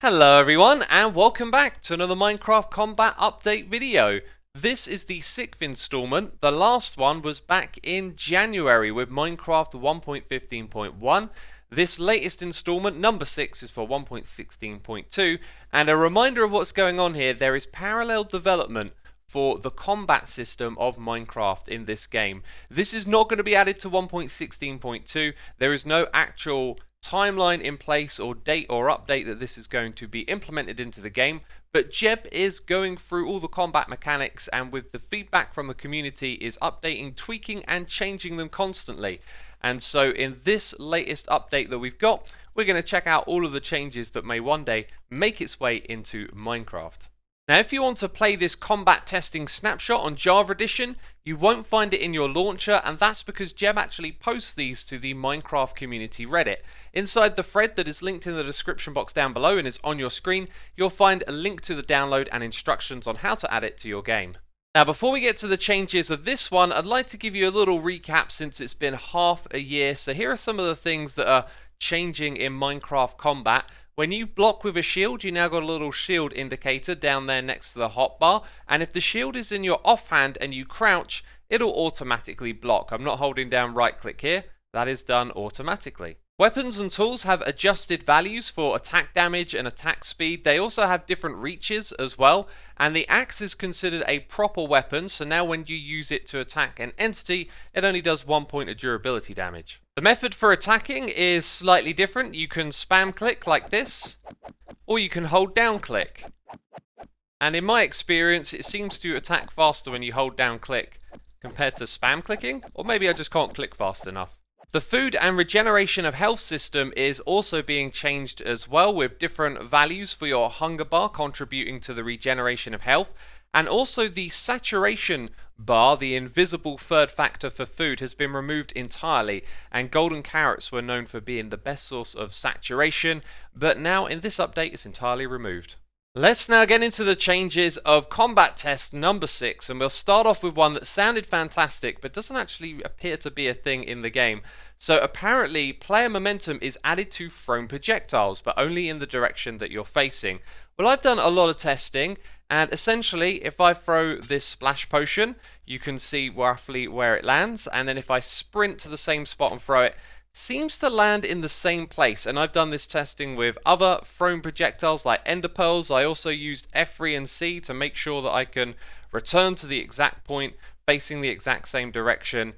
Hello everyone and welcome back to another Minecraft Combat Update video. This is the 6th installment. The last one was back in January with Minecraft 1.15.1. This latest installment, number 6, is for 1.16.2, and a reminder of what's going on here, there is parallel development for the combat system of Minecraft in this game. This is not going to be added to 1.16.2. There is no actual timeline in place or date or update that this is going to be implemented into the game, but Jeb is going through all the combat mechanics and with the feedback from the community is updating, tweaking and changing them constantly. And so in this latest update that we've got, we're going to check out all of the changes that may one day make its way into Minecraft. Now, if you want to play this combat testing snapshot on Java Edition, you won't find it in your launcher, and that's because Jeb actually posts these to the Minecraft community Reddit. Inside the thread that is linked in the description box down below and is on your screen, you'll find a link to the download and instructions on how to add it to your game. Now, before we get to the changes of this one, I'd like to give you a little recap since it's been half a year. So here are some of the things that are changing in Minecraft Combat. When you block with a shield, you now got a little shield indicator down there next to the hotbar, and if the shield is in your offhand and you crouch, it'll automatically block. I'm not holding down right click here, that is done automatically. Weapons and tools have adjusted values for attack damage and attack speed. They also have different reaches as well, and the axe is considered a proper weapon, so now when you use it to attack an entity, it only does 1 point of durability damage. The method for attacking is slightly different. You can spam click like this, or you can hold down click. And in my experience, it seems to attack faster when you hold down click compared to spam clicking, or maybe I just can't click fast enough. The food and regeneration of health system is also being changed as well, with different values for your hunger bar contributing to the regeneration of health, and also the saturation bar, the invisible third factor for food, has been removed entirely, and golden carrots were known for being the best source of saturation, but now in this update it's entirely removed. Let's now get into the changes of combat test number 6, and we'll start off with one that sounded fantastic but doesn't actually appear to be a thing in the game. So apparently player momentum is added to thrown projectiles, but only in the direction that you're facing. Well, I've done a lot of testing, and essentially if I throw this splash potion, you can see roughly where it lands, and then if I sprint to the same spot and throw it, seems to land in the same place. And I've done this testing with other thrown projectiles like ender pearls. I also used F3 and C to make sure that I can return to the exact point facing the exact same direction,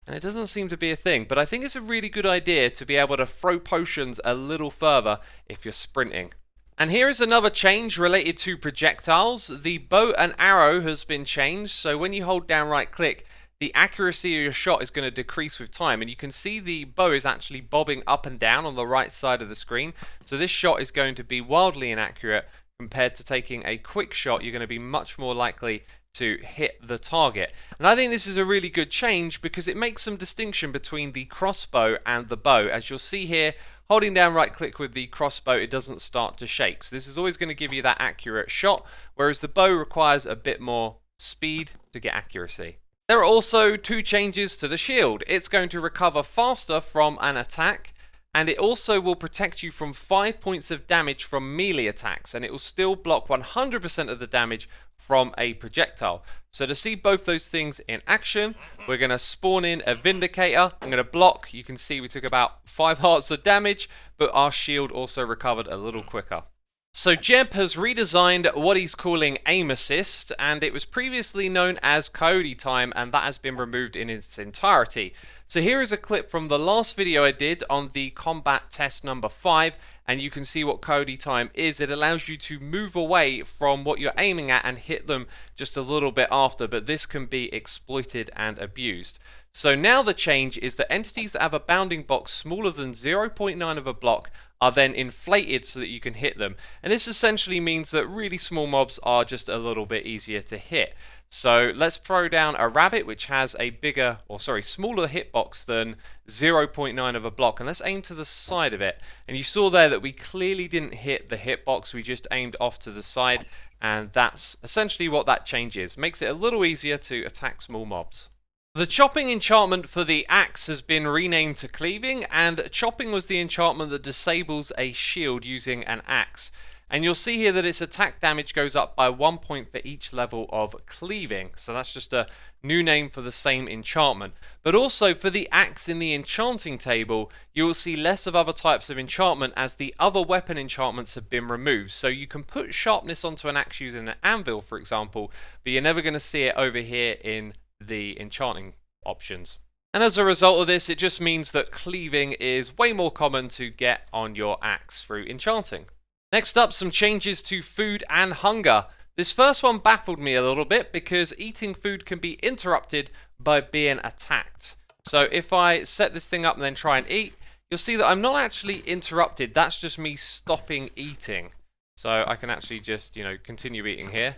and it doesn't seem to be a thing, but I think it's a really good idea to be able to throw potions a little further if you're sprinting. And here is another change related to projectiles. The bow and arrow has been changed, so when you hold down right click, the accuracy of your shot is going to decrease with time, and you can see the bow is actually bobbing up and down on the right side of the screen, so this shot is going to be wildly inaccurate compared to taking a quick shot. You're going to be much more likely to hit the target. And I think this is a really good change because it makes some distinction between the crossbow and the bow. As you'll see here, holding down right click with the crossbow, it doesn't start to shake, so this is always going to give you that accurate shot, whereas the bow requires a bit more speed to get accuracy. There are also two changes to the shield. It's going to recover faster from an attack, and it also will protect you from 5 points of damage from melee attacks, and it will still block 100% of the damage from a projectile. So to see both those things in action, we're going to spawn in a Vindicator. I'm going to block. You can see we took about 5 hearts of damage, but our shield also recovered a little quicker. So Jeb has redesigned what he's calling Aim Assist, and it was previously known as Coyote Time, and that has been removed in its entirety. So here is a clip from the last video I did on the combat test number 5, and you can see what Coyote Time is. It allows you to move away from what you're aiming at and hit them just a little bit after, but this can be exploited and abused. So now the change is that entities that have a bounding box smaller than 0.9 of a block are then inflated so that you can hit them. And this essentially means that really small mobs are just a little bit easier to hit. So let's throw down a rabbit which has a smaller hitbox than 0.9 of a block, and let's aim to the side of it. And you saw there that we clearly didn't hit the hitbox, we just aimed off to the side, and that's essentially what that change is. Makes it a little easier to attack small mobs. The chopping enchantment for the axe has been renamed to cleaving, and chopping was the enchantment that disables a shield using an axe. And you'll see here that its attack damage goes up by 1 point for each level of cleaving. So that's just a new name for the same enchantment. But also for the axe in the enchanting table, you will see less of other types of enchantment as the other weapon enchantments have been removed. So you can put sharpness onto an axe using an anvil, for example, but you're never going to see it over here in the enchanting options. And as a result of this, it just means that cleaving is way more common to get on your axe through enchanting. Next up, some changes to food and hunger. This first one baffled me a little bit because eating food can be interrupted by being attacked. So if I set this thing up and then try and eat, you'll see that I'm not actually interrupted. That's just me stopping eating. So I can actually just, continue eating here.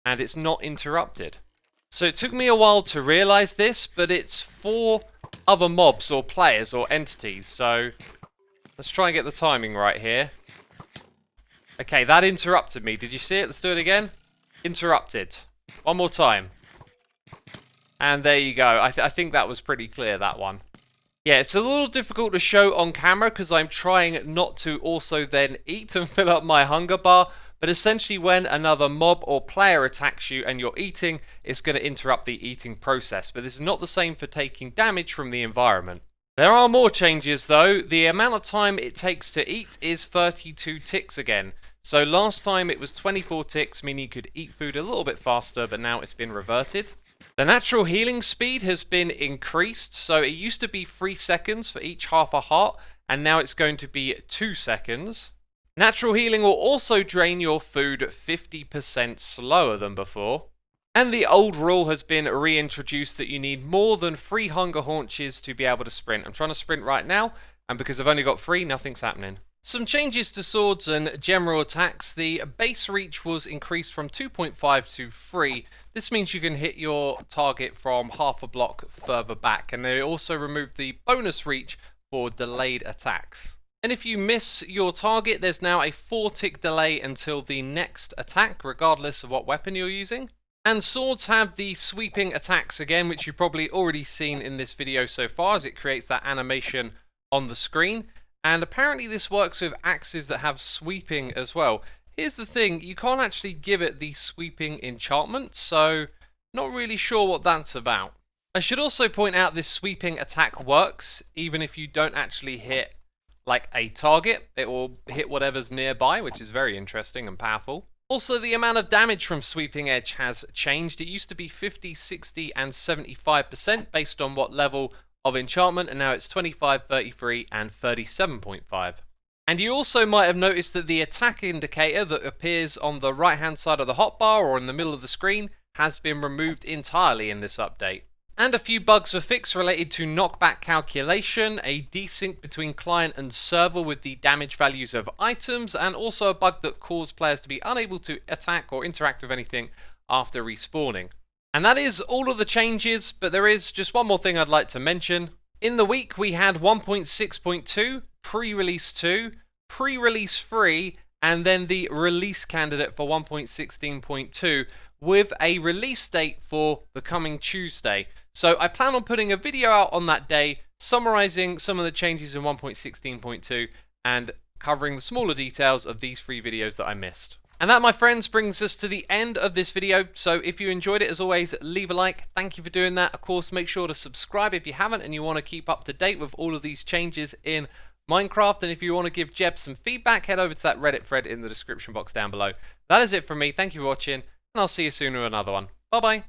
And it's not interrupted. So it took me a while to realize this, but it's for other mobs or players or entities. So let's try and get the timing right here. Okay, that interrupted me. Did you see it? Let's do it again. Interrupted. One more time. And there you go. I think that was pretty clear, that one. Yeah, it's a little difficult to show on camera because I'm trying not to also then eat and fill up my hunger bar. But essentially when another mob or player attacks you and you're eating, it's going to interrupt the eating process. But this is not the same for taking damage from the environment. There are more changes though. The amount of time it takes to eat is 32 ticks again. So last time it was 24 ticks, meaning you could eat food a little bit faster, but now it's been reverted. The natural healing speed has been increased, so it used to be 3 seconds for each half a heart, and now it's going to be 2 seconds. Natural healing will also drain your food 50% slower than before. And the old rule has been reintroduced that you need more than 3 hunger haunches to be able to sprint. I'm trying to sprint right now, and because I've only got 3, nothing's happening. Some changes to swords and general attacks. The base reach was increased from 2.5 to 3. This means you can hit your target from half a block further back. And they also removed the bonus reach for delayed attacks. And if you miss your target, there's now a 4-tick delay until the next attack, regardless of what weapon you're using. And swords have the sweeping attacks again, which you've probably already seen in this video so far, as it creates that animation on the screen. And apparently this works with axes that have sweeping as well. Here's the thing, you can't actually give it the sweeping enchantment, so not really sure what that's about. I should also point out this sweeping attack works even if you don't actually hit like a target. It will hit whatever's nearby, which is very interesting and powerful. Also, the amount of damage from Sweeping Edge has changed. It used to be 50, 60 and 75% based on what level of enchantment, and now it's 25, 33 and 37.5. And you also might have noticed that the attack indicator that appears on the right hand side of the hotbar or in the middle of the screen has been removed entirely in this update. And a few bugs were fixed related to knockback calculation, a desync between client and server with the damage values of items, and also a bug that caused players to be unable to attack or interact with anything after respawning. And that is all of the changes, but there is just one more thing I'd like to mention. In the week we had 1.6.2, pre-release 2, pre-release 3, and then the release candidate for 1.16.2 with a release date for the coming Tuesday. So I plan on putting a video out on that day summarizing some of the changes in 1.16.2 and covering the smaller details of these 3 videos that I missed. And that, my friends, brings us to the end of this video. So if you enjoyed it, as always, leave a like. Thank you for doing that. Of course, make sure to subscribe if you haven't and you want to keep up to date with all of these changes in Minecraft. And if you want to give Jeb some feedback, head over to that Reddit thread in the description box down below. That is it from me. Thank you for watching, and I'll see you soon with another one. Bye-bye.